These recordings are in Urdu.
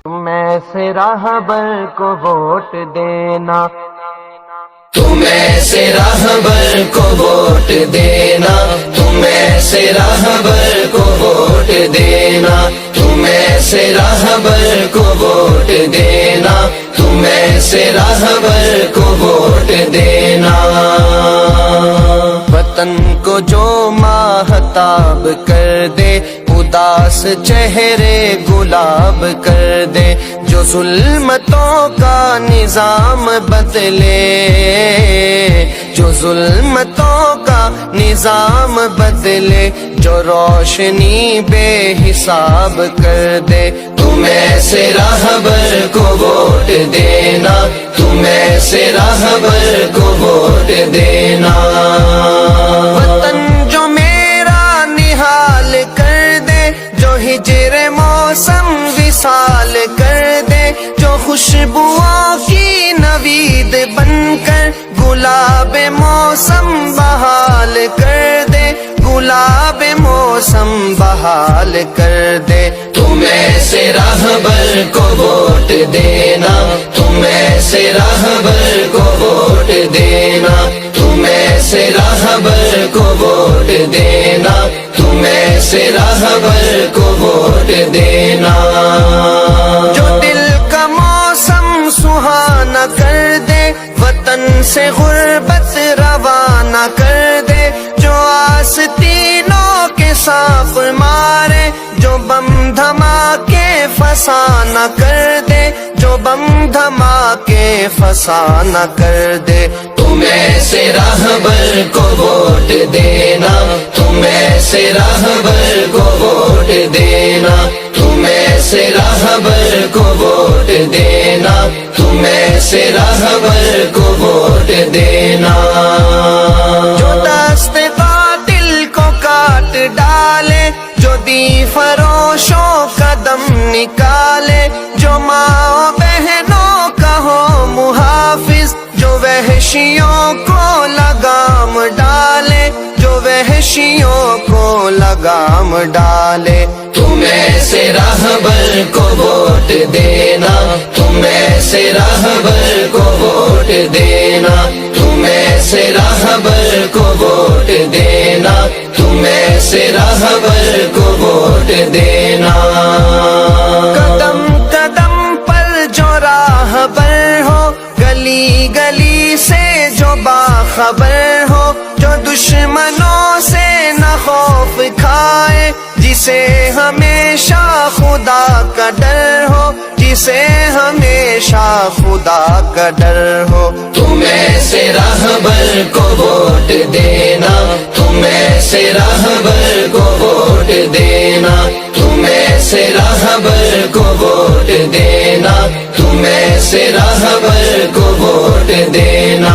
تم ایسے راہبر کو ووٹ دینا، تم ایسے راہبر کو ووٹ دینا، تم ایسے راہبر کو ووٹ دینا، تم ایسے راہبر کو ووٹ دینا، تم ایسے راہبر کو ووٹ دینا۔ وطن کو جو ماہتاب کر دے، اداس چہرے گلاب کر دے، جو ظلمتوں کا نظام بدلے، جو ظلمتوں کا نظام بدلے، جو روشنی بے حساب کر دے۔ تم ایسے راہبر کو ووٹ دینا، تم ایسے راہبر کو ووٹ دینا۔ وطن جو میرا نحال کر دے، جو ہجر موسم وصال کر دے، جو خوشبوؤں کی نوید بن کر گلاب موسم بحال کر دے، گلاب موسم بحال کر دے۔ تم ایسے راہبر کو ووٹ دینا، تم ایسے راہبر کو ووٹ دینا، تم ایسے راہبر کو ووٹ دینا، تم ایسے راہبر کو ووٹ دینا۔ جو دل کا موسم سہانا کر دے، وطن سے غربت روانہ کر دے، جو آستینوں کے سانپ مارے، جو بم دھماکے فسانہ کر دے، جو بم دھماکے فسانہ کر دے۔ تم ایسے راہبر کو ووٹ دینا، تم ایسے راہبر کو ووٹ دینا، تم ایسے راہبر کو ووٹ دینا، تم ایسے راہبر کو ووٹ دینا۔ جو دست قاتل کو کاٹ ڈالے، جو دی فروشوں کا دم نکالے، جو ماں بہنوں کا ہو محافظ، جو وحشیوں کو لگام ڈالے، جو وحشیوں کو لگام ڈالے۔ تم ایسے راہبر کو ووٹ دینا، تم ایسے راہبر کو ووٹ دینا، تم ایسے راہبر کو ووٹ دینا، تم ایسے راہبر کو ووٹ دینا۔ قدم قدم پر جو راہبر ہو، گلی گلی سے جو باخبر ہو، جو دشمنوں سے نہ خوف کھائے، جسے ہمیشہ خدا کا ڈر ہو، جسے ہمیشہ خدا کا ڈر ہو۔ تم ایسے راہبر کو ووٹ دینا، تم ایسے راہبر کو ووٹ دینا، تم ایسے راہبر کو ووٹ دینا، تم ایسے راہبر کو ووٹ دینا۔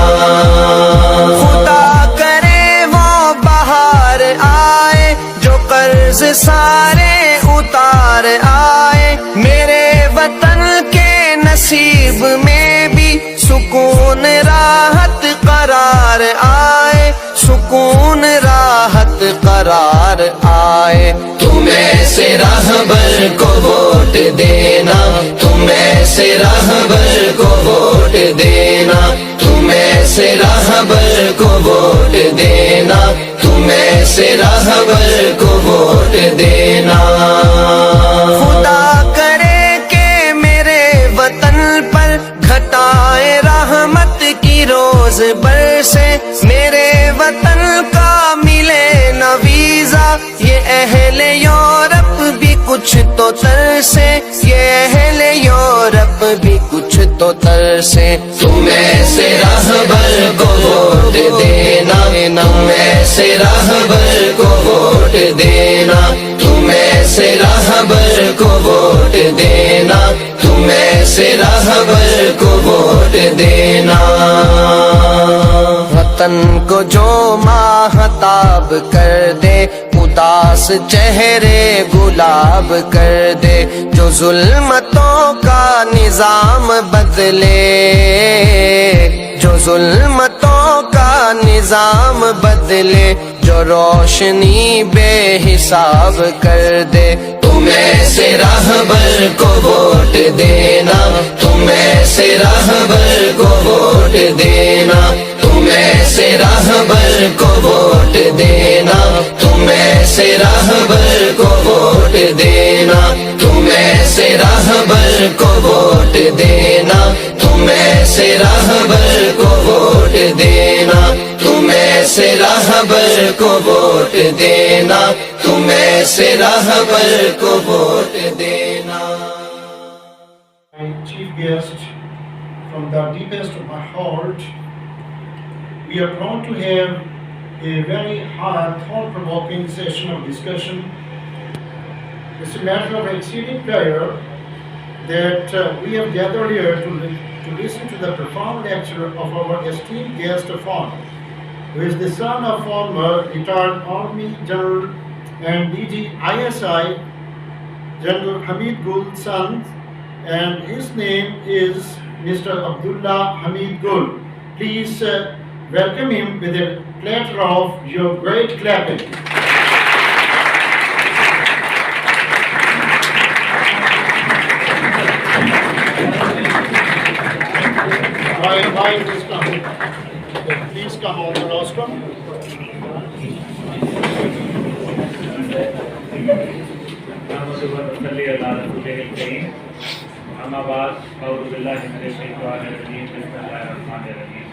خدا کرے وہ بہار آئے، جو قرض سارے اتار آئے، میرے وطن کے نصیب میں بھی سکون راحت قرار آئے، سکون راحت قرار آئے۔ تم ایسے راہبر کو ووٹ دینا، تم ایسے راہبر کو ووٹ دینا، تم ایسے راہبر کو ووٹ دینا، تم ایسے راہبر کو ووٹ دینا۔ خدا کرے کہ میرے وطن پر گھٹائے رحمت کی روز برسے، میرے وطن کا ملے نہ ویزا، یہ اہل یورپ بھی کچھ تو ترسے، یہ اہل یورپ بھی کچھ تو ترسے۔ تم ایسے راہبر کو ووٹ دینا، تم ایسے راہبر کو ووٹ دینا، تم ایسے راہبر کو ووٹ دینا، تم ایسے راہبر کو ووٹ دینا۔ وطن کو جو ماہتاب کر دے، اداس چہرے گلاب کر دے، جو ظلمتوں کا نظام بدلے، جو ظلمتوں کا نظام بدلے، جو روشنی بے حساب کر دے۔ تم تم ایسے راہبر کو ووٹ دینا، تم ایسے راہبر کو ووٹ دینا، تم ایسے راہبر کو ووٹ دینا، تم ایسے راہبر کو ووٹ دینا، تم ایسے راہبر کو ووٹ دینا، تم ایسے راہبر کو ووٹ دینا، تم ایسے راہبر کو ووٹ دینا، تم ایسے راہبر کو ووٹ دینا۔ My chief guest, from the deepest of my heart, we are proud to have a very thought-provoking session of discussion. It's a matter of exceeding pleasure that we have gathered here to listen to the profound lecture of our esteemed guest of honor, who is the son of former retired Army General and DG ISI, General Hamid Gul's son, and his name is Mr. Abdullah Hamid Gul. Please welcome him with a platter of your great clapping. Please come on the rostrum. اما بعد اعوذ باللہ من الشیطان الرجیم بسم اللہ الرحمن الرحیم۔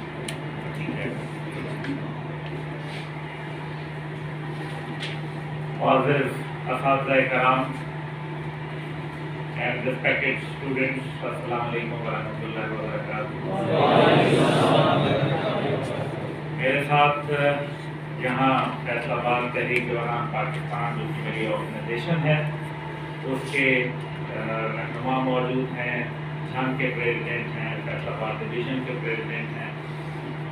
معزز اساتذہ کرام and respected students، السلام علیکم ورحمۃ اللہ وبرکاتہ۔ میرے ساتھ یہاں فیصل آباد تحریک دوران پاکستان جو کہ میری آرگنائزیشن ہے اس کے رہنما موجود ہیں، جھنگ کے پریزیڈنٹ ہیں، فیصل آباد ڈویژن کے پریزیڈنٹ ہیں،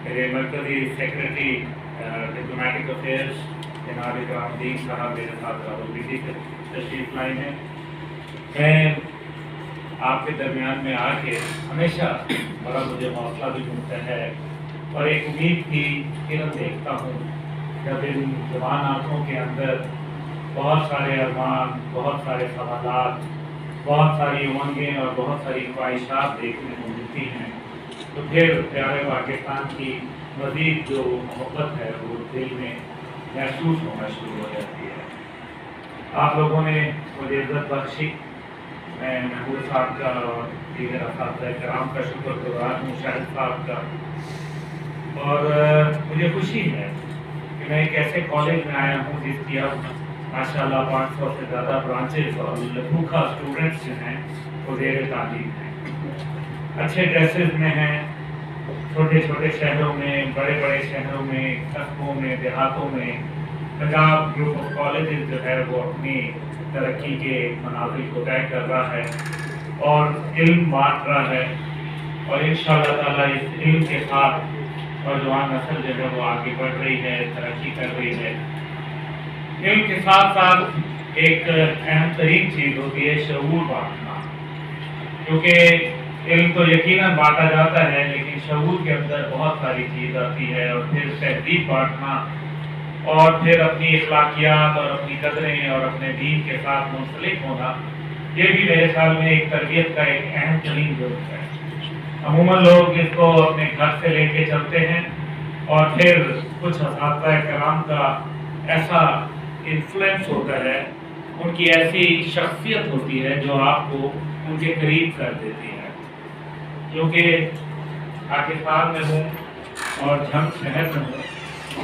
میرے مرکزی سیکرٹری ڈپلومیٹک افیئرس جناب اکرام الدین صاحب میرے ساتھ راولپنڈی سے تشریف لائے ہیں۔ میں آپ کے درمیان میں آ کے ہمیشہ بڑا مجھے حوصلہ بھی ملتا ہے اور ایک امید کی کرن دیکھتا ہوں جب ان جوان آنکھوں کے اندر بہت سارے ارمان، بہت سارے سوالات، بہت ساری امنگیں اور بہت ساری خواہشات دیکھنے کو ملتی ہیں، تو پھر پیارے پاکستان کی مزید جو محبت ہے وہ دل میں محسوس ہونا شروع ہو جاتی ہے۔ آپ لوگوں نے مجھے عزت بخشی، میں محبوب صاحب کا اور دیگر اساتذہ کرام کا شکر گزار ہوں، شاہد صاحب کا، اور مجھے خوشی ہے کہ میں ایک ایسے کالج میں آیا ہوں جس کی اب ماشاءاللہ 500 سے زیادہ برانچز اور لکھوکھا اسٹوڈنٹس جو ہیں وہ زیر تعلیم ہیں، اچھے ڈریسز میں ہیں، چھوٹے چھوٹے شہروں میں، بڑے بڑے شہروں میں، قصبوں میں، دیہاتوں میں پنجاب گروپ آف کالجز جو ہے وہ اپنی ترقی کے منازل کو طے کر رہا ہے اور علم بانٹ رہا ہے، اور انشاءاللہ تعالیٰ اس علم کے ساتھ نوجوان نسل جو ہے وہ آگے بڑھ رہی ہے، ترقی کر رہی ہے۔ علم کے ساتھ ساتھ ایک اہم ترین چیز ہوتی ہے شعور بانٹنا، کیونکہ علم تو یقیناً بانٹا جاتا ہے لیکن شعور کے اندر بہت ساری چیز آتی ہے، اور پھر تہذیب بانٹنا اور پھر اپنی اخلاقیات اور اپنی قدریں اور اپنے دین کے ساتھ منسلک ہونا، یہ بھی میرے خیال میں ایک تربیت کا ایک اہم ترین ضرورت ہے۔ عموماً لوگ اس کو اپنے گھر سے لے کے چلتے ہیں اور پھر کچھ اساتذہ کرام کا ایسا انفلوئنس ہوتا ہے، ان کی ایسی شخصیت ہوتی ہے جو آپ کو ان کے قریب کر دیتی ہے۔ کیونکہ پاکستان میں ہوں اور جھنگ شہر میں ہوں،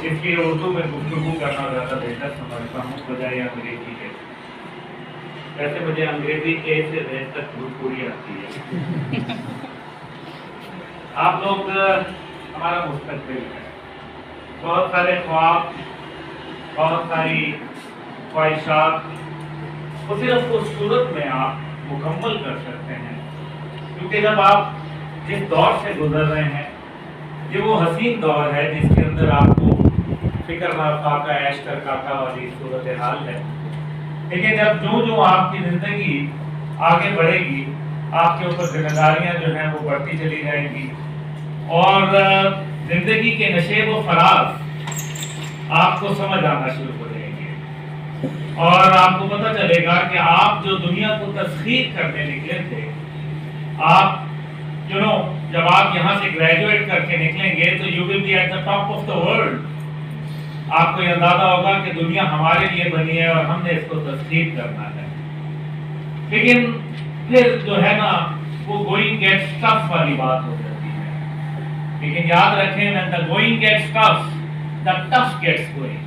اس لیے اردو میں گفتگو کرنا زیادہ بہتر سمجھتا ہوں بجائے انگریزی کے۔ ویسے مجھے انگریزی اے سے زیڈ تک پوری آتی ہے۔ آپ لوگ ہمارا مستقبل ہے، بہت سارے خواب، بہت ساری خواہشات وہ صرف اس صورت میں آپ مکمل کر سکتے ہیں کیونکہ جب آپ جس دور سے گزر رہے ہیں یہ وہ حسین دور ہے جس کے اندر آپ کو فکر نہ فاقہ عیش کر کاکا والی صورتحال ہے، لیکن جب جو آپ کی زندگی آگے بڑھے گی آپ کے اوپر ذمہ داریاں جو ہیں وہ بڑھتی چلی جائیں گی اور زندگی کے نشیب و فراز آپ کو سمجھ آنا شروع ہو جائیں گے۔ اور آپ کو پتہ چلے گا کہ آپ جو دنیا کو تسخیر کرنے نکلے تھے، آپ جب آپ یہاں سے گریجویٹ کر کے نکلیں گے تو you will be at the top of the world. آپ کو یہ اندازہ ہوگا کہ دنیا ہمارے لیے بنی ہے اور ہم نے اس کو تسخیر کرنا ہے. لیکن پھر جو ہے نا وہ گوئنگ گیٹس ٹف والی بات ہو جاتی ہے. لیکن یاد رکھیں when the going gets tough, the tough gets going.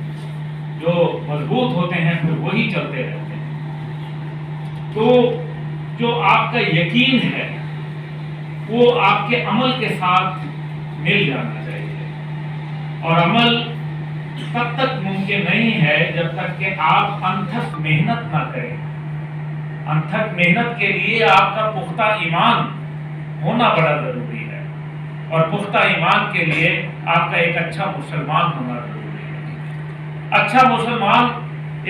جو مضبوط ہوتے ہیں پھر وہی چلتے رہتے ہیں. تو جو آپ کا یقین ہے وہ آپ کے عمل کے ساتھ مل جانا چاہیے. اور عمل تب تک ممکن نہیں ہے جب تک کہ آپ انتھک محنت نہ کریں. انتھک محنت کے لیے آپ کا پختہ ایمان ہونا بڑا ضروری ہے، اور پختہ ایمان کے لیے آپ کا ایک اچھا مسلمان ہونا ضروری ہے. اچھا مسلمان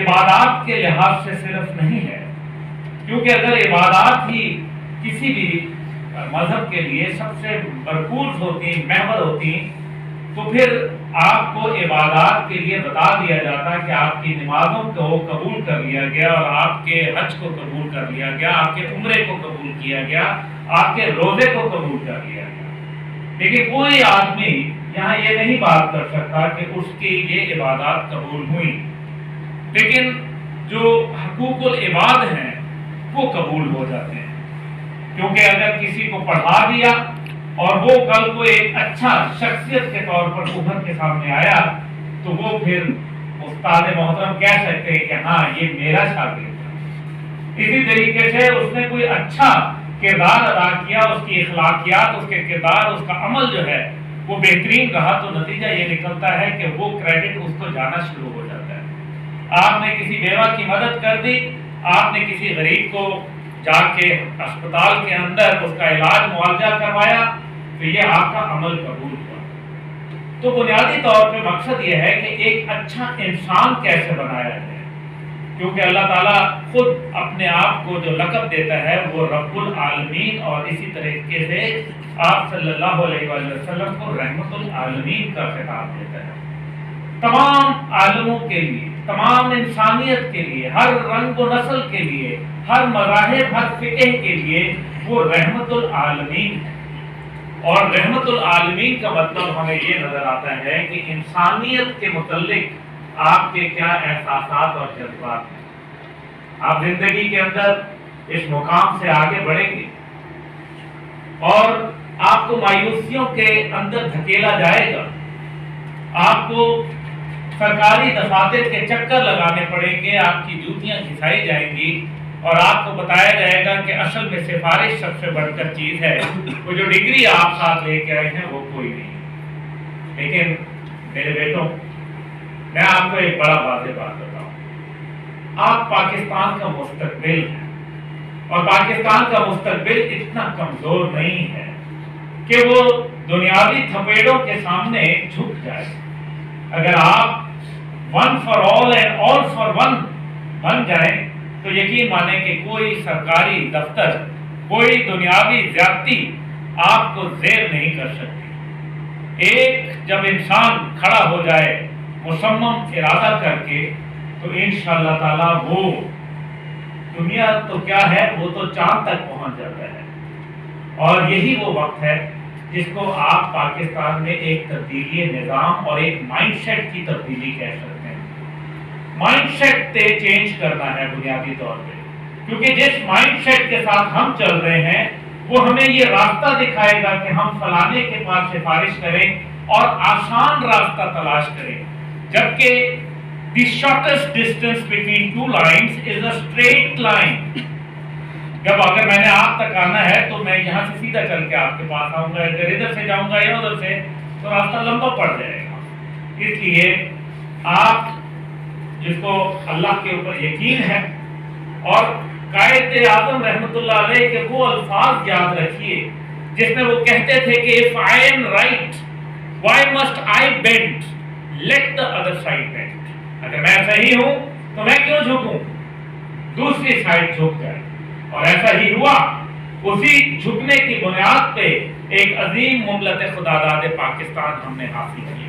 عبادات کے لحاظ سے صرف نہیں ہے، کیونکہ اگر عبادات ہی کسی بھی مذہب کے لیے سب سے مرکوز ہوتی، محور ہوتی، تو پھر آپ کو عبادات کے لیے بتا دیا جاتا کہ آپ کی نمازوں کو قبول کر لیا گیا، اور آپ کے حج کو قبول کر لیا گیا، آپ کے عمرے کو قبول کیا گیا، آپ کے روزے کو قبول کر لیا گیا. لیکن کوئی آدمی یہاں یہ نہیں بات کر سکتا کہ اس کی یہ عبادات قبول ہوئی. لیکن جو حقوق العباد ہیں وہ قبول ہو جاتے ہیں، کیونکہ اگر کسی کو پڑھا دیا اور وہ کل کو ایک اچھا شخصیت کے طور پر ابھر کے سامنے آیا تو وہ پھر استاد محترم کہہ سکتے ہیں کہ ہاں یہ میرا شاگرد ہے. اسی طریقے سے اس نے کوئی اچھا کردار ادا کیا، اس کی اخلاقیات، اس کے کردار، اس کا عمل جو ہے وہ بہترین رہا، تو نتیجہ یہ نکلتا ہے کہ وہ کریڈٹ اس کو جانا شروع ہو جاتا ہے. آپ نے کسی بیوہ کی مدد کر دی، آپ نے کسی غریب کو جا کے اسپتال کے اندر اس کا علاج معالجہ کروایا، تو یہ آپ کا عمل قبول ہوا. تو بنیادی طور پہ مقصد یہ ہے کہ ایک اچھا انسان کیسے بنایا جائے، کیونکہ اللہ تعالیٰ خود اپنے آپ کو جو لقب دیتا ہے وہ رب العالمین، اور اسی طریقے سے آپ صلی اللہ علیہ وآلہ وسلم کو رحمت العالمین کا خطاب دیتا ہے. تمام عالموں کے لیے، تمام انسانیت کے لیے، ہر رنگ و نسل کے لیے، ہر مذاہب، ہر فقہ کے لیے وہ رحمت العالمین ہے. اور رحمت العالمین کا مطلب ہمیں یہ نظر آتا ہے کہ انسانیت کے متعلق آپ کے کیا احساسات اور جذبات ہیں. آپ زندگی کے اندر اس مقام سے آگے بڑھیں گے اور آپ کو مایوسیوں کے اندر دھکیلا جائے گا، آپ کو سرکاری دفاتر کے چکر لگانے پڑیں گے، آپ کی جوتیاں گھسائی جائیں گی، اور آپ کو بتایا جائے گا کہ اصل میں سفارش سب سے بڑھ کر چیز ہے، وہ جو ڈگری آپ ساتھ لے کے آئے ہیں وہ کوئی نہیں. لیکن میرے بیٹوں، میں آپ کو ایک بڑا واضح بات بتاؤں، آپ پاکستان کا مستقبل ہیں، اور پاکستان کا مستقبل اتنا کمزور نہیں ہے کہ وہ دنیاوی تھپیڑوں کے سامنے جھک جائے. اگر آپ one for all and all for one بن جائیں تو یقین مانیں کہ کوئی سرکاری دفتر، کوئی دنیاوی زیادتی آپ کو زیر نہیں کر سکتی. ایک جب انسان کھڑا ہو جائے مصمم ارادہ کر کے تو انشاءاللہ تعالیٰ وہ دنیا تو کیا ہے، وہ تو چاند تک پہنچ جاتا ہے. اور یہی وہ وقت ہے جس کو آپ پاکستان میں ایک تبدیلی نظام اور ایک مائنڈ سیٹ کی تبدیلی کہہ سکتے ہیں. مائنڈ سیٹ چینج کرنا ہے بنیادی طور پہ، کیونکہ جس مائنڈ سیٹ کے ساتھ ہم چل رہے ہیں وہ ہمیں یہ راستہ دکھائے گا کہ ہم فلانے کے پاس سفارش کریں اور آسان راستہ تلاش کریں، جبکہ the shortest distance between two lines is a straight line. جب اگر میں نے آپ تک آنا ہے تو میں یہاں سے سیدھا چل کے آپ کے پاس آؤں گا، اگر ادھر سے جاؤں گا یا ادھر سے تو راستہ لمبا پڑ جائے گا. اس لیے آپ جس کو اللہ کے اوپر یقین ہے اور قائد اعظم رحمت اللہ علیہ کے وہ الفاظ یاد رکھیے جس میں وہ کہتے تھے کہ if I am right, why must I bend? Let the other side bend. اگر میں صحیح ہوں تو میں کیوں جھکوں، دوسری سائڈ جھک جائے. اور ایسا ہی ہوا. اسی جھکنے کی بنیاد پہ ایک عظیم مملکت خداداد پاکستان ہم نے حاصل کی.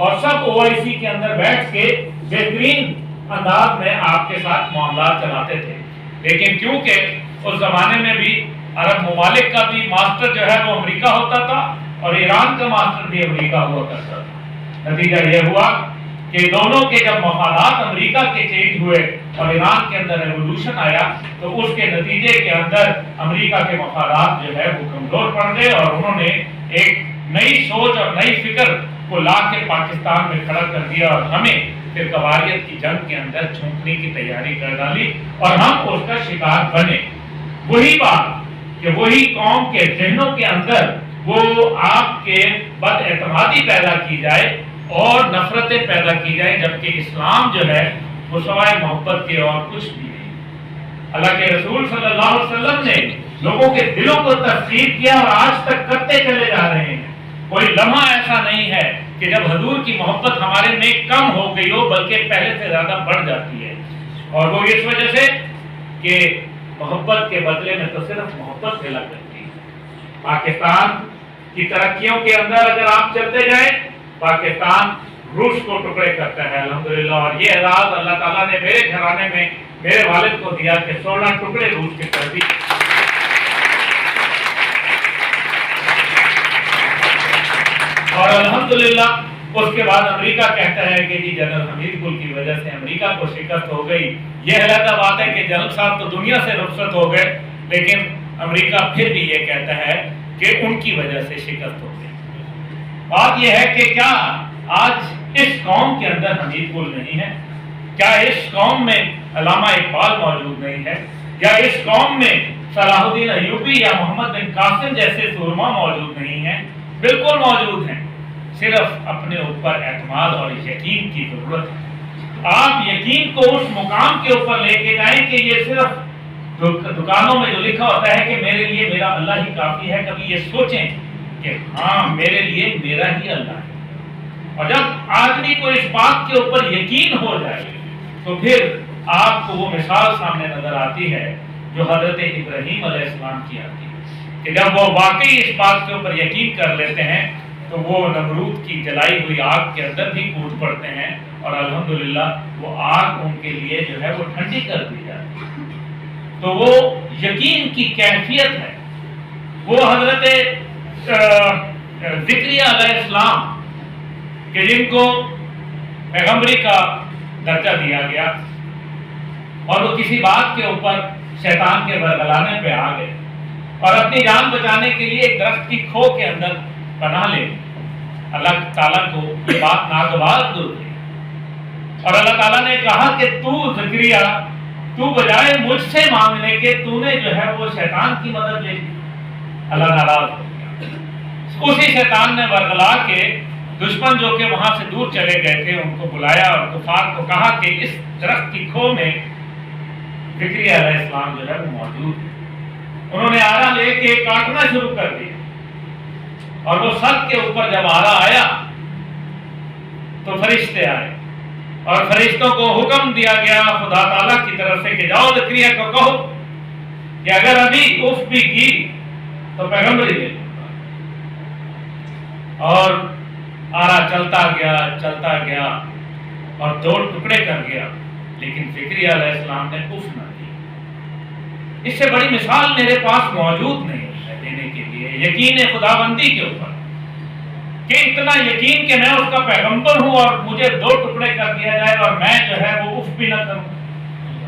اور سب OIC کے اندر بیٹھ کے بہترین انداز میں آپ کے ساتھ معاملات چلاتے تھے. لیکن کیونکہ اس زمانے میں بھی عرب ممالک کا بھی ماسٹر جو ہے وہ امریکہ ہوتا تھا اور ایران کا ماسٹر بھی امریکہ ہوا کرتا تھا. نتیجہ یہ ہوا کہ دونوں کے جب مفادات امریکہ کے چینج ہوئے اور ایران کے اندر ریولوشن آیا تو اس کے نتیجے کے اندر امریکہ کے مفادات جو ہے وہ کمزور پڑ گئے اور انہوں نے ایک نئی سوچ اور نئی فکر کو لا کے پاکستان میں کھڑا کر دیا اور ہمیں پھر قبائلیت کی جنگ کے اندر جھونکنے کی تیاری کر ڈالی اور ہم اس کا شکار بنے. وہی بات کہ وہی قوم کے ذہنوں کے اندر وہ آپ کے بد اعتمادی پیدا کی جائے اور نفرتیں پیدا کی جائیں، جبکہ اسلام جو ہے وہ سوائے محبت کے اور کچھ بھی نہیں. اللہ کے رسول صلی اللہ علیہ وسلم نے لوگوں کے دلوں کو تفسیر کیا اور آج تک کرتے چلے جا رہے ہیں. کوئی لمحہ ایسا نہیں ہے کہ جب حضور کی محبت ہمارے میں کم ہو گئی ہو، بلکہ پہلے سے زیادہ بڑھ جاتی ہے. اور وہ اس وجہ سے کہ محبت کے بدلے میں تو صرف محبت ملا کرتی ہے. پاکستان کی ترقیوں کے اندر اگر آپ چلتے جائیں، پاکستان روس کو ٹکڑے کرتا ہے الحمدللہ. اور یہ اعزاز اللہ تعالیٰ نے میرے گھرانے میں میرے والد کو دیا کہ 16 ٹکڑے روس کے کر دی. اور الحمدللہ اس کے بعد امریکہ کہتا ہے کہ جی جنرل حمید گل کی وجہ سے امریکہ کو شکست ہو گئی. یہ علیحدہ بات ہے کہ جنرل صاحب تو دنیا سے رخصت ہو گئے، لیکن امریکہ پھر بھی یہ کہتا ہے کہ ان کی وجہ سے شکست ہو گئی. بات یہ ہے کہ کیا آج اس قوم کے اندر حمید گل نہیں ہے؟ کیا اس قوم میں علامہ اقبال موجود نہیں ہے؟ یا اس قوم میں صلاح الدین ایوبی یا محمد بن قاسم جیسے سورما موجود نہیں ہیں؟ بالکل موجود ہیں. صرف اپنے اوپر اعتماد اور یقین کی ضرورت ہے. آپ یقین کو اس مقام کے اوپر لے کے جائیں کہ یہ صرف دکانوں میں جو لکھا ہوتا ہے کہ میرے لیے میرا اللہ ہی کافی ہے. کبھی یہ سوچیں کہ ہاں میرے لیے میرا ہی اللہ ہے. اور جب آدمی کو اس بات کے اوپر یقین ہو جائے تو پھر آپ کو وہ مثال سامنے نظر آتی ہے جو حضرت ابراہیم علیہ السلام کی آتی ہے کہ جب وہ واقعی اس بات کے اوپر یقین کر لیتے ہیں تو وہ نمرود کی جلائی ہوئی آگ کے اندر بھی کود پڑتے ہیں اور الحمدللہ وہ آگ ان کے لیے جو ہے وہ ٹھنڈی کر دی جاتی ہے. تو وہ یقین کی کیفیت ہے. وہ حضرت ذکریہ علیہ السلام کہ جن کو پیغمبری کا درجہ دیا گیا اور وہ کسی بات کے اوپر شیطان کے برگلانے پہ آ گئے اور اپنی جان بچانے کے لیے ایک درخت کی کھو کے اندر پناہ لے. اللہ تعالیٰ کو یہ بات ناگوار گزری اور اللہ تعالیٰ نے کہا کہ تو ذکریہ تو بجائے مجھ سے مانگنے کے تو نے جو ہے وہ شیطان کی مدد لے لی. اللہ ناراض ہو گیا. اسی شیطان نے برگلا کے دشمن جو کہ وہاں سے دور چلے گئے تھے ان کو بلایا اور کفار کو کہا کہ اس درخت کی کھو میں ذکریہ علیہ السلام جو ہے وہ موجود ہے. انہوں نے آرا لے کے کاٹنا شروع کر دیا اور وہ سب کے اوپر جب آرا آیا تو فرشتے آئے اور فرشتوں کو حکم دیا گیا خدا تعالیٰ کی طرف سے کہ جاؤ ذکریہ کو کہو کہ اگر ابھی اف بھی کی تو پیغمبری لے لو. اور آرا چلتا گیا اور 2 ٹکڑے کر گیا لیکن ذکریہ علیہ السلام نے اف نہ دی. اس سے بڑی مثال میرے پاس موجود نہیں ہے دینے کے لیے یقین خدا بندی کے اوپر کہ اتنا یقین کہ میں اس کا پیغمبر ہوں اور مجھے 2 ٹکڑے کر دیا جائے اور میں جو ہے وہ اف بھی نہ کروں.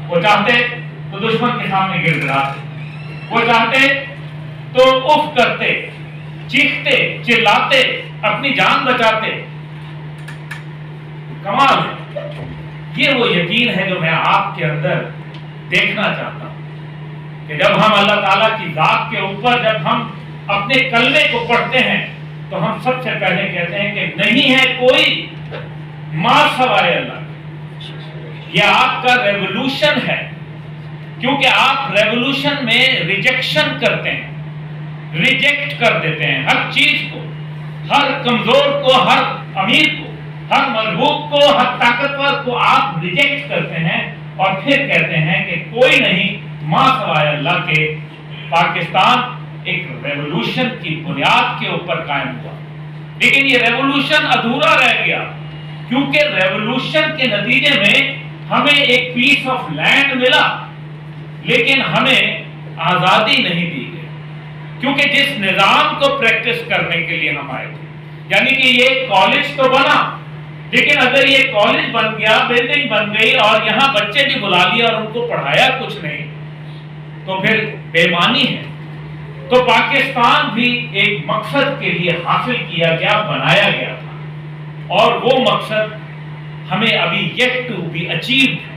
وہ چاہتے تو دشمن کے سامنے گر گراتے، وہ چاہتے تو اف کرتے، چیختے چلاتے، اپنی جان بچاتے. کمال ہے. یہ وہ یقین ہے جو میں آپ کے اندر دیکھنا چاہتا ہوں کہ جب ہم اللہ تعالیٰ کی ذات کے اوپر جب ہم اپنے کلمے کو پڑھتے ہیں تو ہم سب سے پہلے کہتے ہیں کہ نہیں ہے کوئی ماں سوائے اللہ. یہ آپ کا ریولوشن ہے کیونکہ آپ ریولوشن میں ریجیکشن کرتے ہیں، ریجیکٹ کر دیتے ہیں ہر چیز کو، ہر کمزور کو، ہر امیر کو، ہر مضبوط کو، ہر طاقتور کو آپ ریجیکٹ کرتے ہیں اور پھر کہتے ہیں کہ کوئی نہیں ماں سوائے اللہ کے. پاکستان ایک ریولوشن کی بنیاد کے اوپر قائم ہوا لیکن یہ ریولوشن ادھورا رہ گیا. کیونکہ ریولوشن کے نتیجے میں ہمیں ایک پیس آف لینڈ ملا لیکن ہمیں آزادی نہیں دی گئی، کیونکہ جس نظام کو پریکٹس کرنے کے لیے ہم آئے تھے، یعنی کہ یہ کالج تو بنا، لیکن اگر یہ کالج بن گیا، بلڈنگ بن گئی اور یہاں بچے بھی بلا لیا اور ان کو پڑھایا کچھ نہیں، تو پھر بے معنی ہے۔ تو پاکستان بھی ایک مقصد کے لیے حاصل کیا گیا، بنایا گیا تھا، اور وہ مقصد ہمیں ابھی yet to be achieved ہے۔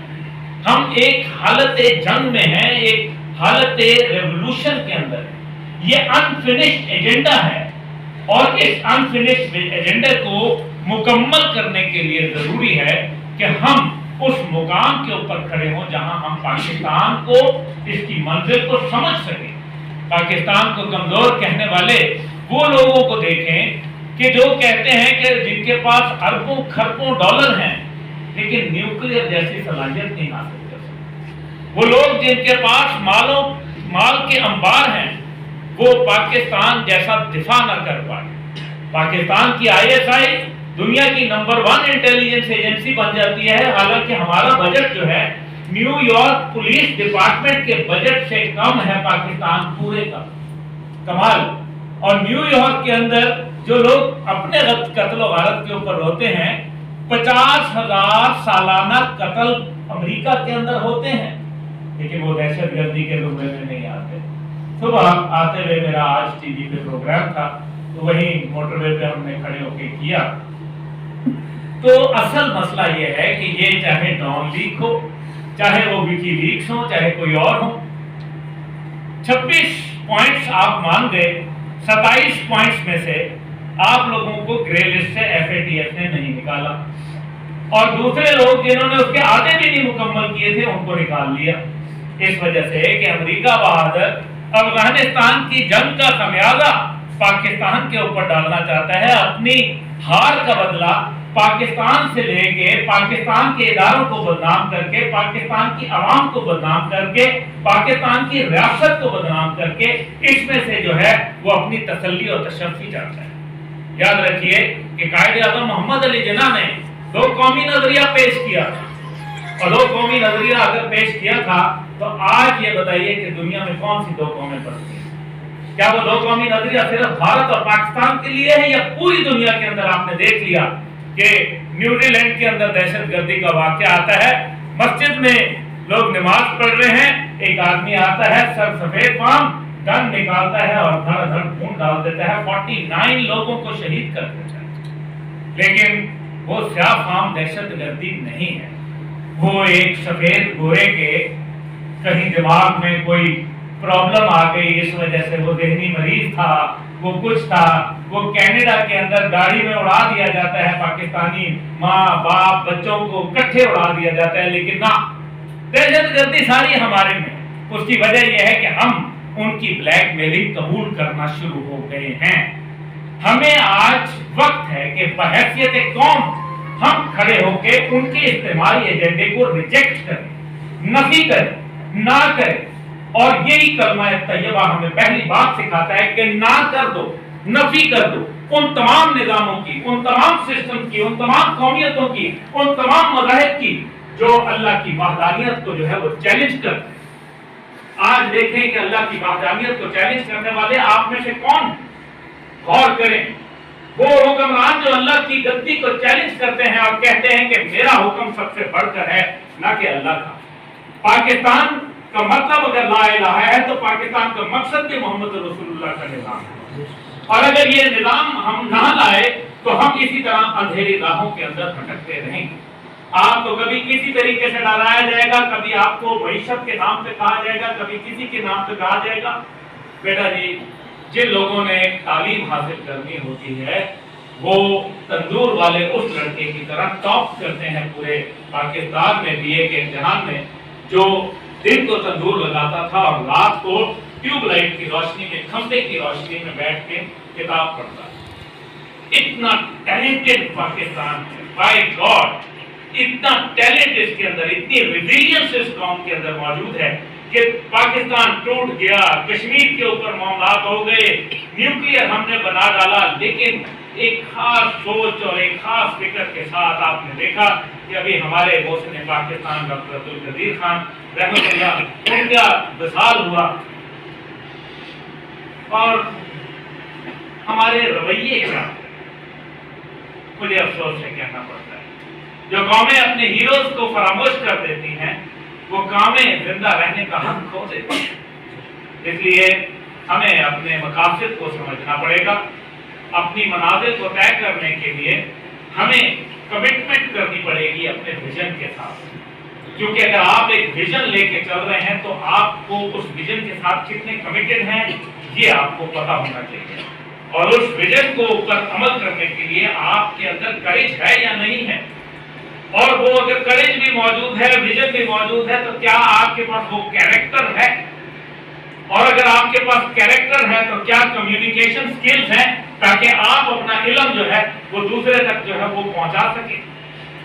ہم ایک حالت جنگ میں ہیں، ایک حالت ریولوشن کے اندر ہے۔ یہ انفینشڈ ایجنڈا ہے، اور اس انفینشڈ ایجنڈے کو مکمل کرنے کے لیے ضروری ہے کہ ہم اس مقام کے اوپر کھڑے ہوں جہاں ہم پاکستان کو، اس کی منزل کو سمجھ سکیں۔ پاکستان کو کمزور کہنے والے وہ لوگوں کو دیکھیں کہ جو کہتے ہیں کہ جن کے پاس اربوں کھربوں ڈالر ہیں لیکن نیوکلیئر جیسی صلاحیت نہیں حاصل کر سکتے، وہ لوگ جن کے پاس مال کے انبار ہیں وہ پاکستان جیسا دفاع نہ کر پائے۔ پاکستان کی ISI دنیا کی نمبر 1 انٹیلیجنس ایجنسی بن جاتی ہے، حالانکہ ہمارا بجٹ جو ہے نیو یارک پولیس ڈپارٹمنٹ کے بجٹ سے کم ہے پاکستان پورے کا۔ کمال۔ اور نیو یارک کے اندر جو لوگ اپنے قتل و غارت کے اوپر ہوتے ہیں، 50,000 سالانہ قتل امریکہ کے اندر ہوتے ہیں، لیکن وہ دہشت گردی کے زمرے میں نہیں آتے۔ صبح آتے ہوئے میرا آج ٹی وی پہ پروگرام تھا، تو وہی موٹر وے پہ ہم نے کھڑے ہو کے کیا۔ تو اصل مسئلہ یہ ہے کہ یہ چاہے ڈان لیک ہو، چاہے وہ وکی لیکس ہو، چاہے کوئی اور ہو، 26 پوائنٹس آپ مان گئے، 27 پوائنٹس میں سے آپ لوگوں کو گرے لسٹ سے FATF نے نہیں نکالا، اور دوسرے لوگ جنہوں نے اس کے آدھے بھی نہیں مکمل کیے تھے ان کو نکال لیا، اس وجہ سے کہ امریکہ بہادر افغانستان کی جنگ کا خمیازہ پاکستان کے اوپر ڈالنا چاہتا ہے، اپنی ہار کا بدلہ پاکستان سے لے کے پاکستان کے اداروں کو بدنام کر کے، پاکستان کی عوام کو بدنام کر کے، پاکستان کی ریاست کو بدنام کر کے، اس میں سے جو ہے وہ اپنی تسلی اور تشفی چاہتا ہے۔ یاد رکھیے کہ قائد اعظم محمد علی جناح نے 2 قومی نظریہ پیش کیا، اور 2 قومی نظریہ اگر پیش کیا تھا تو آج یہ بتائیے کہ دنیا میں کون سی 2 قومیں بنتی ہیں؟ کیا وہ 2 قومی نظریہ صرف بھارت اور پاکستان کے لیے ہے، یا پوری دنیا کے اندر آپ نے دیکھ لیا کہ نیوزی لینڈ کے اندر دہشت گردی کا واقعہ آتا ہے، مسجد میں لوگ نماز پڑھ رہے ہیں، ایک آدمی آتا ہے سر سفید فام گن نکالتا ہے اور دھڑ دھڑ خون ڈال دیتا ہے، 49 لوگوں کو شہید کر دیتا ہے۔ لیکن وہ سیاہ فام دہشت گردی نہیں ہے، وہ ایک سفید گورے کے کہیں دماغ میں کوئی پرابلم آ گئی، اس وجہ سے وہ ذہنی مریض تھا، وہ کچھ تھا، وہ کینیڈا کے اندر گاڑی میں اڑا دیا جاتا ہے، پاکستانی ماں باپ بچوں کو کٹھے اڑا دیا جاتا ہے، لیکن نہ، دہشت گردی ساری ہمارے میں۔ اس کی وجہ یہ ہے کہ ہم ان کی بلیک میلنگ قبول کرنا شروع ہو گئے ہیں۔ ہمیں آج وقت ہے کہ بحیثیت قوم ہم کھڑے ہو کے ان کے استعماری ایجنڈے کو ریجیکٹ کریں، نفی کریں، نہ کریں، اور یہی کلمہ طیبہ ہمیں پہلی بات سکھاتا ہے کہ نہ کر دو، نفی کر دو ان تمام نظاموں کی، ان تمام سسٹم کی، ان تمام قومیتوں کی، ان تمام مذاہب کی جو اللہ کی وحدانیت کو جو ہے وہ چیلنج کرتے ہیں۔ آج دیکھیں کہ اللہ کی وحدانیت کو چیلنج کرنے والے آپ میں سے کون ہیں؟ غور کریں، وہ حکمران جو اللہ کی گدی کو چیلنج کرتے ہیں اور کہتے ہیں کہ میرا حکم سب سے بڑھ کر ہے، نہ کہ اللہ کا۔ پاکستان کا مطلب اگر لا الہ ہے تو پاکستان کا مقصد بھی محمد رسول اللہ کا نظام ہے، اور اگر یہ نظام ہم نہ لائے تو ہم اسی طرح اندھیری راہوں کے اندر بھٹکتے رہیں گے۔ آپ کو کبھی کسی طریقے سے ڈرایا جائے گا، کبھی آپ کو معیشت کے نام پہ کہا جائے گا، کبھی کسی کے نام پہ کہا جائے گا۔ بیٹا جی، جن لوگوں نے تعلیم حاصل کرنی ہوتی ہے وہ تندور والے اس لڑکے کی طرح ٹاپ کرتے ہیں پورے پاکستان میں BA کے امتحان میں، جو دن کو تندور لگاتا تھا اور رات کو ٹیوب لائٹ کی روشنی میں، کھمبے کی روشنی میں بیٹھ کے کتاب پڑھتا ہے۔ اتنا ٹیلنٹڈ پاکستان ہے، بائی گاڈ، اتنا ٹیلنٹ اس کے اندر، اتنی ریزیلینس اس قوم کے اندر موجود ہے کہ پاکستان ٹوٹ گیا، کشمیر کے اوپر معاملات ہو گئے، نیوکلیئر ہم نے بنا ڈالا، لیکن ایک خاص سوچ اور ایک خاص فکر کے ساتھ آپ نے دیکھا کہ ابھی ہمارے محسن پاکستان ڈاکٹر عبدالقدیر خان رحمۃ اللہ ان کا وصال ہوا، اور ہمارے رویے کیا، مجھے افسوس سے کہنا پڑتا ہے، جو قومیں اپنے ہیروز کو فراموش کر دیتی ہیں وہ قومیں زندہ رہنے کا حق کھو دیتی ہیں۔ اس لیے ہمیں اپنے مقاصد کو سمجھنا پڑے گا، اپنی منازل کو طے کرنے کے لیے ہمیں کمٹمنٹ کرنی پڑے گی اپنے ویژن کے ساتھ، کیونکہ اگر آپ ایک ویژن لے کے چل رہے ہیں تو آپ کو اس ویژن کے ساتھ کتنے کمیٹڈ ہیں یہ آپ کو پتا ہونا چاہیے، اور اس ویژن کو اوپر عمل کرنے کے لیے آپ کے اندر کریج ہے یا نہیں ہے، اور وہ اگر کریج بھی موجود ہے، ویژن بھی موجود ہے، تو کیا آپ کے پاس وہ کیریکٹر ہے، اور اگر آپ کے پاس کیریکٹر ہے تو کیا کمیونیکیشن سکلز ہیں تاکہ آپ اپنا علم جو ہے وہ دوسرے تک جو ہے وہ پہنچا سکیں،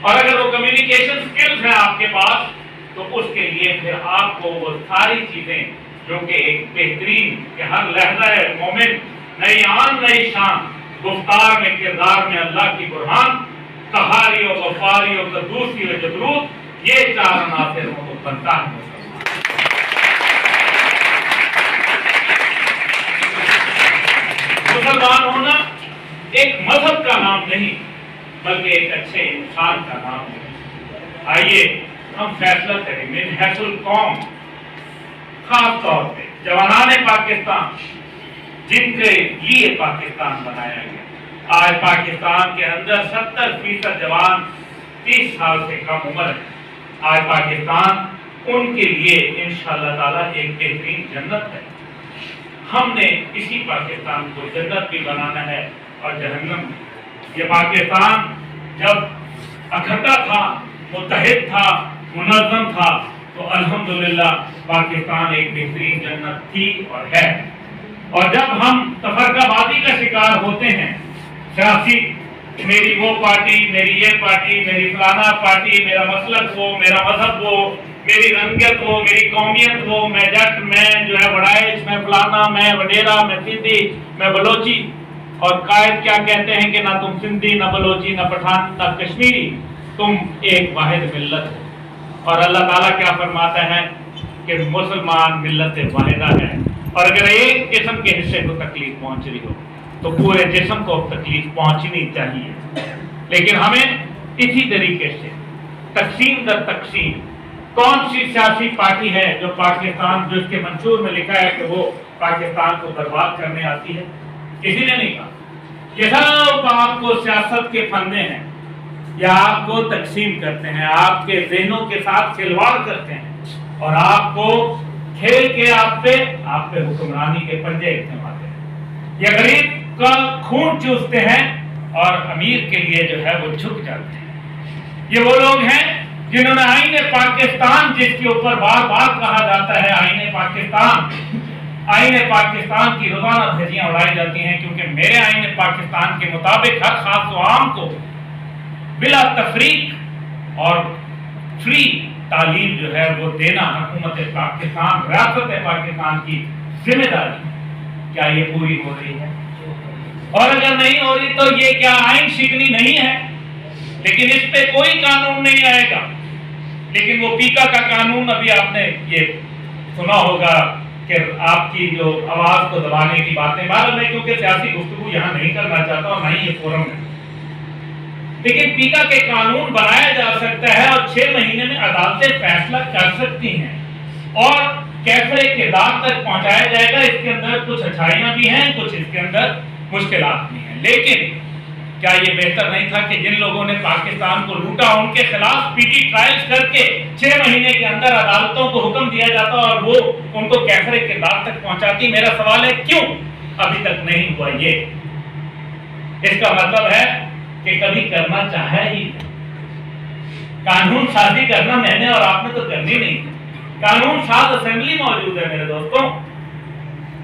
اور اگر وہ کمیونیکیشن سکلز ہیں آپ کے پاس تو اس کے لیے پھر آپ کو وہ ساری چیزیں جو کہ ایک بہترین کہ ہر لہجہ مومن نئی آن نئی شان، گفتار میں کردار میں اللہ کی برہان، قہاری و غفاری و قدوسی و جبروت، یہ چار عناصر وہ بنتا ہے مسلمان ہونا ایک مذہب کا نام نہیں بلکہ ایک اچھے انسان کا نام ہے۔ آئیے ہم فیصلہ کریں من حیث القوم، خاص طور پہ جوانان پاکستان جن کے لیے پاکستان بنایا گیا۔ آج پاکستان کے اندر 70% جوان 30 سال سے کم عمر ہے۔ آج پاکستان ان کے لیے انشاءاللہ تعالی ایک بہترین جنت ہے۔ ہم نے اسی پاکستان کو جنت بھی بنانا ہے اور جہنم بھی۔ یہ پاکستان جب اکٹھا تھا، متحد تھا، منظم تھا تو الحمدللہ پاکستان ایک بہترین جنت تھی اور ہے۔ اور جب ہم تفرقہ بازی کا شکار ہوتے ہیں، سیاسی میری وہ پارٹی، میری یہ پارٹی، میری فلانا پارٹی، میرا مسلک وہ، میرا مذہب وہ، میری رنگت وہ، میری قومیت وہ، میں جٹ، میں جو ہے وڑائش، میں فلانا، میں وڈیرا، میں سندھی، میں بلوچی، اور قائد کیا کہتے ہیں کہ نہ تم سندھی، نہ بلوچی، نہ پٹھان، نہ کشمیری، تم ایک واحد ملت ہو۔ اور اللہ تعالیٰ کیا فرماتا ہے کہ مسلمان ملت واحدہ ہے، اور اگر ایک جسم کے حصے کو تکلیف پہنچ رہی ہو تو پورے جسم کو تکلیف پہنچنی چاہیے۔ لیکن ہمیں اسی طریقے سے تقسیم در تقسیم، کون سی سیاسی پارٹی ہے جو پاکستان، جو اس کے منشور میں لکھا ہے کہ وہ پاکستان کو برباد کرنے آتی ہے؟ کسی نے نہیں کہا۔ یہ سب آپ کو سیاست کے فندے ہیں یا آپ کو تقسیم کرتے ہیں، آپ کے ذہنوں کے ساتھ کھلواڑ کرتے ہیں اور آپ کو کھیل کے آپ پہ حکمرانی کے پنجے اکھماتے ہیں۔ یہ غریب کا خون چوستے ہیں اور امیر کے لیے جو ہے وہ جھک جاتے ہیں۔ یہ وہ لوگ ہیں جنہوں نے آئین پاکستان، جس کے اوپر بار بار کہا جاتا ہے آئین پاکستان کی روزانہ دھجیاں اڑائی جاتی ہیں، کیونکہ میرے آئین پاکستان کے مطابق ہر خاص و عام کو بلا تفریق اور فری تعلیم جو ہے وہ دینا حکومت پاکستان، ریاست پاکستان کی ذمہ داری۔ کیا یہ پوری ہو رہی ہے؟ اور اگر نہیں ہو رہی تو یہ کیا آئین شکنی نہیں ہے؟ لیکن اس پہ کوئی قانون نہیں آئے گا۔ لیکن وہ پیکا کا قانون، ابھی آپ نے یہ سنا ہوگا کہ آپ کی جو آواز کو دبانے کی باتیں، بار میں کیونکہ سیاسی گفتگو یہاں نہیں کرنا چاہتا اور نہ ہی یہ فورم ہے، لیکن پیکا کے قانون بنایا جا سکتا ہے اور 6 مہینے میں عدالتیں فیصلہ کر سکتی ہیں اور کیسے اقتدار تک پہنچایا جائے گا۔ اس کے اندر کچھ اچھائیاں بھی ہیں، کچھ اس کے اندر مشکلات بھی ہیں، لیکن کیا یہ بہتر نہیں تھا کہ جن لوگوں نے پاکستان کو لوٹا ان کے خلاف پی ٹی ٹرائلز کر کے 6 مہینے کے اندر عدالتوں کو حکم دیا جاتا اور وہ ان کو کیسر اقتدار تک پہنچاتی؟ میرا سوال ہے کیوں ابھی تک نہیں ہوا؟ یہ اس کا مطلب ہے کہ کبھی کرنا چاہے ہی قانون سازی کرنا میں نے اور آپ نے تو کرنی نہیں۔ قانون ساز اسمبلی موجود ہے میرے دوستوں،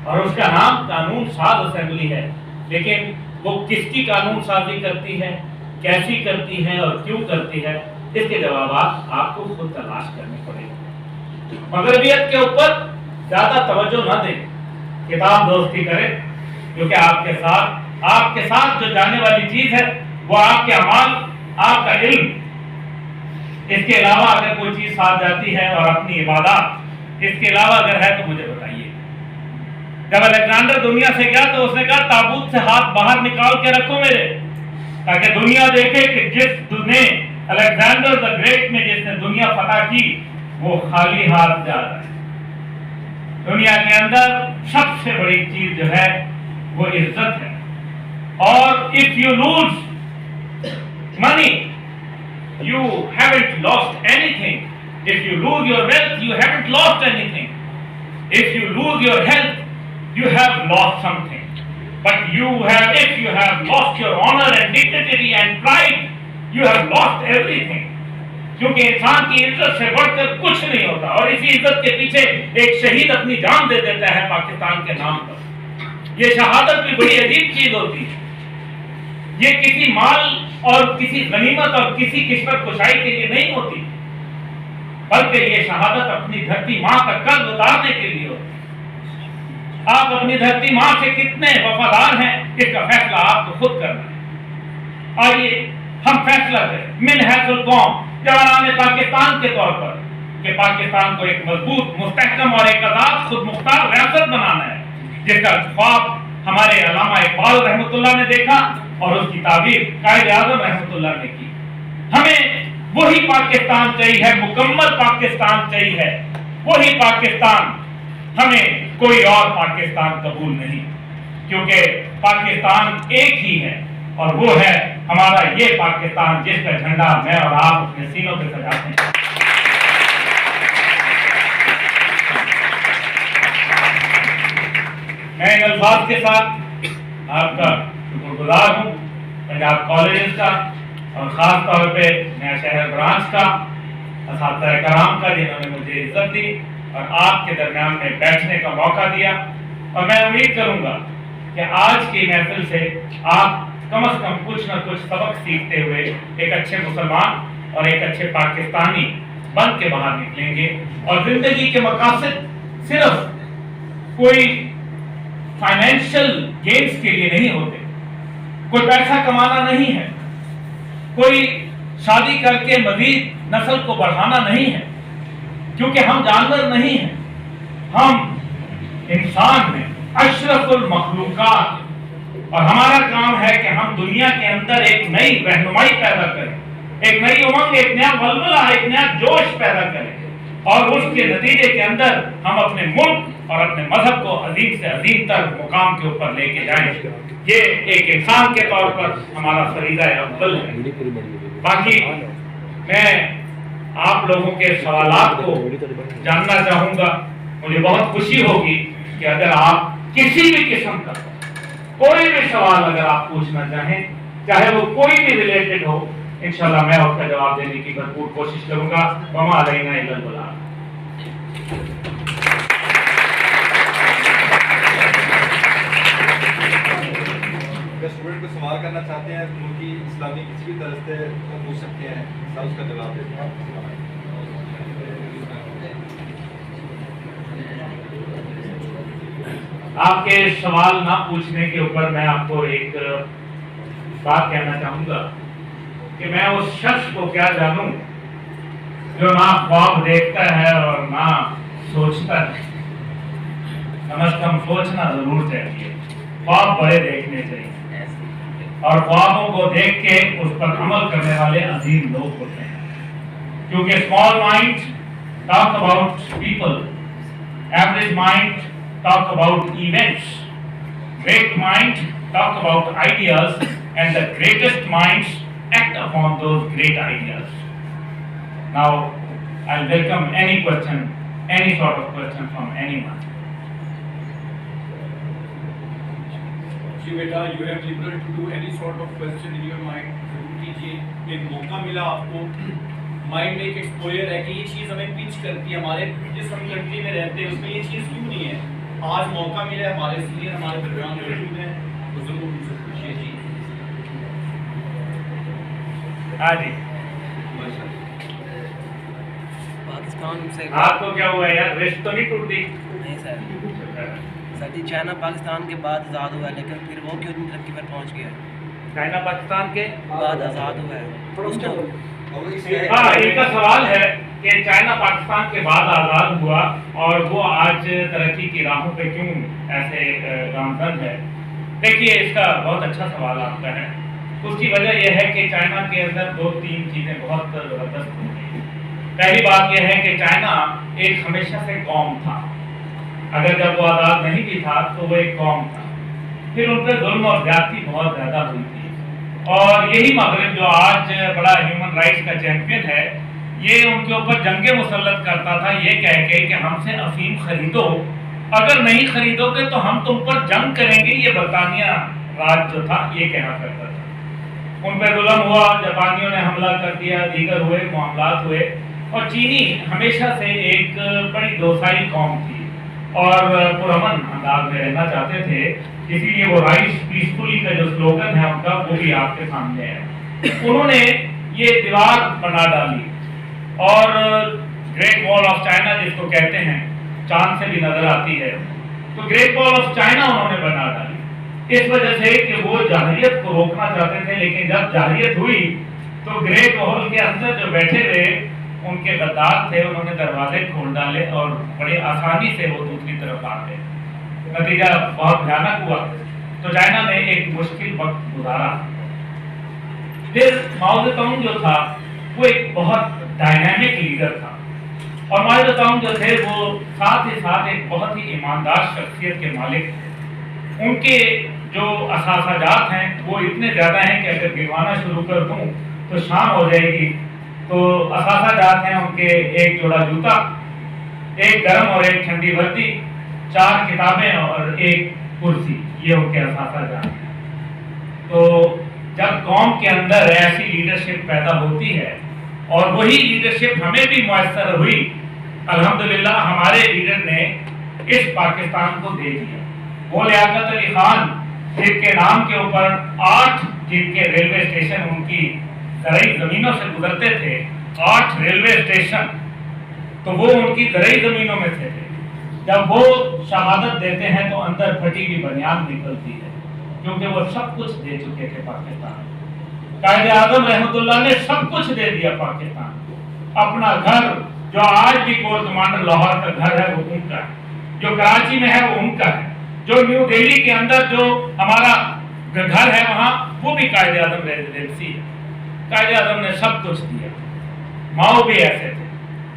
اور اس کا نام قانون ساز اسمبلی ہے، لیکن وہ کس کی قانون سازی کرتی ہے، کیسی کرتی ہے اور کیوں کرتی ہے؟ اس کے جوابات آپ کو خود تلاش کرنے پڑے گا۔ مغربیت کے اوپر زیادہ توجہ نہ دیں، کتاب دوستی کریں، جو کہ آپ کے ساتھ آپ کے ساتھ جو جانے والی چیز ہے وہ آپ کے اعمال، آپ کا علم، اس کے علاوہ اگر کوئی چیز ساتھ جاتی ہے اور اپنی عبادات اس کے علاوہ اگر ہے تو مجھے بتائیے۔ جب الیگزینڈر دنیا سے گیا تو اس نے کہا تابوت سے ہاتھ باہر نکال کے رکھو میرے، تاکہ دنیا دیکھے کہ جس نے الیگزینڈر دی گریٹ نے جس نے دنیا فتح کی وہ خالی ہاتھ جا رہا ہے۔ دنیا کے اندر سب سے بڑی چیز جو ہے وہ عزت ہے، اور if you lose money you haven't lost anything. If you lose your wealth you haven't lost anything. If you lose your health you have lost something. But if you have lost your honor and dignity and pride you have lost everything. کیونکہ انسان کی عزت سے بڑھ کر کچھ نہیں ہوتا، اور اسی عزت کے پیچھے ایک شہید اپنی جان دے دیتا ہے پاکستان کے نام پر۔ یہ شہادت بھی بڑی عجیب چیز ہوتی ہے، یہ کسی مال اور کسی غنیمت اور کسی کشور کشائی کے لیے نہیں ہوتی، بلکہ یہ شہادت اپنی دھرتی ماں کا قرض اتارنے کے لیے ہوتی ہے۔ آپ اپنی دھرتی ماں سے کتنے وفادار ہیں اس کا فیصلہ آپ کو خود کرنا ہے۔ آئیے ہم فیصلہ کریں من حیث القوم، جوانان پاکستان کے طور پر، کہ پاکستان کو ایک مضبوط، مستحکم اور ایک آزاد خود مختار ریاست بنانا ہے، جس کا خواب ہمارے علامہ اقبال رحمۃ اللہ نے دیکھا اور اس کی تعبیر قائد اعظم رحمۃ اللہ نے کی۔ ہمیں وہی پاکستان چاہیے، مکمل پاکستان چاہیے، وہی پاکستان، ہمیں کوئی اور پاکستان قبول نہیں، کیونکہ پاکستان ایک ہی ہے، اور وہ ہے ہمارا یہ پاکستان جس کا جھنڈا میں اور آپ اپنے سینوں پہ سجاتے ہیں۔ میں ان الفاظ کے ساتھ آپ کا شکر گزار ہوں، پنجاب کالجز کا اور خاص طور پہ نیا شہر برانچ کا، اساتذہ کرام کا، جنہوں نے مجھے عزت دی اور آپ کے درمیان میں بیٹھنے کا موقع دیا، اور میں امید کروں گا کہ آج کی محفل سے آپ کم از کم کچھ نہ کچھ سبق سیکھتے ہوئے ایک اچھے مسلمان اور ایک اچھے پاکستانی بن کے باہر نکلیں گے، اور زندگی کے مقاصد صرف کوئی فائنینشل گینز کے لیے نہیں ہوتے، کوئی پیسہ کمانا نہیں ہے، کوئی شادی کر کے مزید نسل کو بڑھانا نہیں ہے، کیونکہ ہم جانور نہیں ہیں، ہم انسان ہیں، اشرف المخلوقات، اور ہمارا کام ہے کہ ہم دنیا کے اندر ایک نئی رہنمائی پیدا کریں، ایک نئی امنگ، ایک نیا ولولہ، ایک نیا جوش پیدا کریں، اور اس کے نتیجے کے اندر ہم اپنے ملک اور اپنے مذہب کو عظیم سے عظیم تر مقام کے اوپر لے کے جائیں۔ یہ ایک انسان کے طور پر ہمارا فریضہ اول ہے۔ باقی میں آپ لوگوں کے سوالات کو جاننا چاہوں گا، مجھے بہت خوشی ہوگی کہ اگر آپ کسی بھی قسم کا کوئی بھی سوال اگر آپ پوچھنا چاہیں، چاہے وہ کوئی بھی ریلیٹڈ ہو، انشاءاللہ میں اس کا جواب دینے کی بھرپور کوشش کروں گا۔ وما علینا الا البلاغ۔ اگر اسٹوڈنٹ کو سوال کرنا چاہتے ہیں تو ملکی اسلامی کسی بھی طرح سے پوچھ سکتے ہیں، اس کا جواب دیتے ہیں۔ آپ کے سوال نہ پوچھنے کے اوپر میں آپ کو ایک بات کہنا چاہوں گا کہ میں اس شخص کو کیا جانوں جو نہ خواب دیکھتا ہے اور نہ سوچتا ہے۔ کم از کم سوچنا ضرور چاہیے، خواب بڑے دیکھنے چاہیے، اور خوابوں کو دیکھ کے اس پر عمل کرنے والے عظیم لوگ ہوتے ہیں، کیونکہ small mind talk about people, average mind talk about events, great mind talk about ideas, and the greatest minds act upon those great ideas. Now I'll welcome any question, any sort of question from anyone. جی بیٹا، you have liberty to do any sort of question in your mind. ضرور کیجیے، ایک موقع ملا آپ کو، مائنڈ میں ایک ایکسپوئر ہے کہ یہ چیز ہمیں پچ کرتی ہے، ہمارے جس ہم کنٹری میں رہتے ہیں اس میں یہ چیز کیوں نہیں ہے۔ آج موقع ملا ہے، ہمارے سینئر ہمارے درمیان موجود ہیں، تو ضرور ان سے پوچھیے۔ جی ہاں جی، پاکستان سے آپ کو کیا ہوا یار؟ رشت تو نہیں ٹوٹتی؟ نہیں سر، سر جی چائنا پاکستان کے بعد آزاد ہوا ہے لیکن پھر وہ کیوں اتنی ترقی پر پہنچ گیا ہے؟ چائنا پاکستان کے بعد آزاد ہوا ہے اس کو ہاں ان کا سوال ہے کہ چائنا پاکستان کے بعد آزاد ہوا اور وہ آج ترقی کی راہوں پہ کیوں ایسے گامزن ہے. دیکھیے اس کا بہت اچھا سوال آپ کا ہے. اس کی وجہ یہ ہے کہ چائنا کے اندر 2-3 چیزیں بہت زبردست ہو گئی. پہلی بات یہ ہے کہ چائنا ایک ہمیشہ سے قوم تھا. اگر جب وہ آزاد نہیں بھی تھا تو وہ ایک قوم تھا. پھر ان پہ ظلم اور زیادتی بہت زیادہ ہوئی تھی اور یہی مغرب جو آج بڑا ہیومن رائٹس کا چیمپئن ہے یہ ان کے اوپر جنگیں مسلط کرتا تھا یہ کہہ کے کہ ہم سے افیم خریدو, اگر نہیں خریدو گے تو ہم تم پر جنگ کریں گے. یہ برطانیہ راج جو تھا یہ کہا کرتا تھا. ان پہ ظلم ہوا, جاپانیوں نے حملہ کر دیا, دیگر ہوئے معاملات ہوئے اور چینی ہمیشہ سے ایک بڑی دوسائی قوم تھی اور پرامن انداز میں رہنا چاہتے تھے. اسی لیے وہ رائس پیسفلی کا جو سلوگن ہے ان کا وہ بھی آپ کے سامنے ہے. انہوں نے یہ دیوار بنا ڈالی اور گریٹ وال آف چائنا جس کو کہتے ہیں چاند سے بھی نظر آتی ہے, تو گریٹ وال آف چائنا انہوں نے بنا ڈالی اس وجہ سے کہ وہ جاہلیت کو روکنا چاہتے تھے. لیکن جب جاہلیت ہوئی تو گریٹ وال کے اندر جو بیٹھے ہوئے ان کے غدار تھے انہوں نے دروازے کھول ڈالے اور بڑی آسانی سے وہ دوسری طرف آ گئے. نتیجہ بہت بھیانک ہوا. تو چائنا نے ایک مشکل وقت گزارا. پھر ماؤ زے تونگ جو تھا وہ ایک بہت ڈائنامک لیڈر تھا اور ماؤ زے تونگ جو تھے وہ ساتھ ہی ساتھ ایک بہت ہی ایماندار شخصیت کے مالک تھے. ان کے جو اثاثہ جات ہیں وہ اتنے زیادہ ہیں کہ اگر گنوانا شروع کر دوں تو شام ہو جائے گی. تو اثاثہ جات ہیں ان کے ایک جوڑا جوتا, ایک گرم اور ایک ٹھنڈی وردی, 4 کتابیں اور ایک کرسی, یہ ان کے اثاثہ جات ہیں. تو جب قوم کے اندر ایسی لیڈرشپ پیدا ہوتی ہے اور وہی لیڈرشپ ہمیں بھی میسر ہوئی, الحمدللہ ہمارے لیڈر نے اس پاکستان کو دے دیا. وہ لیاقت علی خان جن کے نام کے اوپر 8 جن کے ریلوے اسٹیشن ان کی زرعی زمینوں سے گزرتے تھے, 8 ریلوے اسٹیشن, تو وہ ان کی زرعی زمینوں میں تھے. جب وہ شہادت دیتے ہیں تو اندر پھٹی ہوئی بنیاد نکلتی ہے کیونکہ وہ سب کچھ دے چکے تھے پاکستان. قائد اعظم رحمۃ اللہ نے سب کچھ دے دیا پاکستان. اپنا گھر جو آج بھی کور کمانڈر لاہور کا گھر ہے وہ ان کا ہے, جو کراچی میں ہے وہ ان کا ہے, جو نیو دہلی کے اندر جو ہمارا گھر ہے وہاں وہ بھی قائد اعظم ریزیڈنسی ہے. قائد اعظم نے سب کچھ دیا. ماؤ بھی ایسے تھے,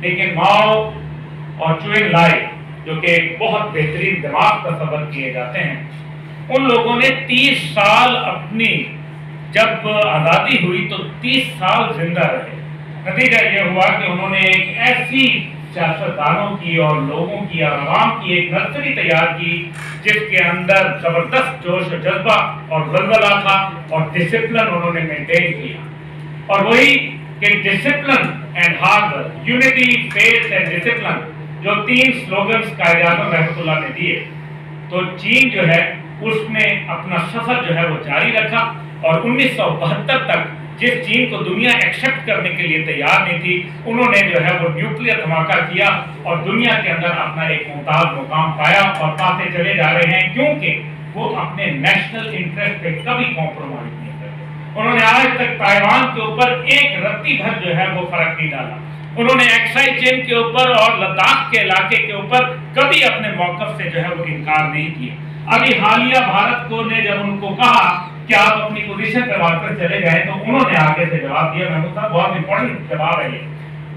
لیکن ماؤ اور چوئن لائے جو کہ ایک بہت بہترین دماغ کا سبق کیے جاتے ہیں, ان لوگوں نے 30 سال اپنی جب آزادی ہوئی تو 30 سال زندہ رہے. نتیجہ یہ ہوا کہ انہوں نے ایک ایسی سیاستدانوں کی اور لوگوں کی اور عوام کی ایک نرسری تیار کی جس کے اندر زبردست جوش و جذبہ اور زلزلہ تھا اور ڈسپلن انہوں نے مینٹین کیا. اور وہی کہ discipline and hard work, unity, faith and discipline, جو 3 سلوگنز قائد اعظم رحمۃ اللہ نے دیے, تو چین جو ہے اس نے اپنا سفر جو ہے وہ جاری رکھا اور 1972 تک جس چین کو دنیا ایکسپٹ کرنے کے لیے تیار نہیں تھی انہوں نے جو ہے وہ نیوکلیئر دھماکہ کیا اور دنیا کے اندر اپنا ایک ممتاز مقام پایا اور پاتے چلے جا رہے ہیں کیونکہ وہ اپنے نیشنل انٹرسٹ پہ کبھی کمپرومائز نہیں کرتے. انہوں نے آج تک تائیوان کے اوپر ایک رتی بھر جو ہے وہ فرق نہیں ڈالا. انہوں نے ایکسائی چین کے اوپر اور لداخ کے علاقے کے اوپر کبھی اپنے موقف سے جو ہے وہ انکار نہیں کیا. ابھی حالیہ بھارت کو نے جب ان کو کہا کہ آپ اپنی پوزیشن پر واپس چلے جائیں تو انہوں نے آگے سے جواب دیا. محمود صاحب بہت امپورٹنٹ جواب ہے یہ.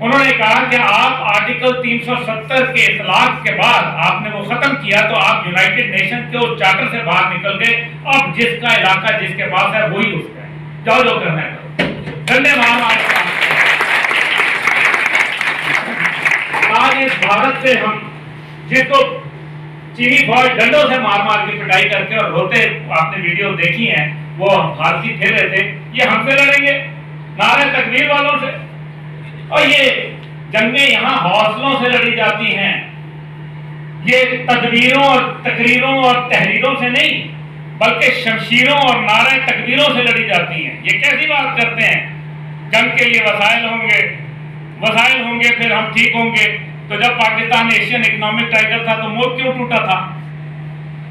انہوں نے کہا کہ آپ آرٹیکل 370 کے اطلاق کے بعد آپ نے وہ ختم کیا تو آپ یونائٹڈ نیشن کے اس چارٹر سے باہر نکل گئے. اب جس کا علاقہ جس کے پاس ہے وہی اس کا ہے, جاؤ جو کرنا ہے کرو. ڈنڈے مار مار آج اس بھارت سے ہم جس کو چینی فوج ڈنڈوں سے مار مار کے پٹائی کر کے اور روتے, آپ نے ویڈیو دیکھی ہیں, وہ بھارتی پھر رہے تھے, یہ ہم سے لڑیں گے نعرہ تکبیر والوں سے. اور یہ جنگیں یہاں حوصلوں سے لڑی جاتی ہیں, یہ تدبیروں اور تقریروں اور تحریروں سے نہیں بلکہ شمشیروں اور نعرہ تکبیروں سے لڑی جاتی ہیں. یہ کیسی بات کرتے ہیں, جنگ کے لیے وسائل ہوں گے پھر ہم ٹھیک ہوں گے. تو جب پاکستان ایشین اکنامک ٹائگر تھا تو ملک کیوں ٹوٹا تھا؟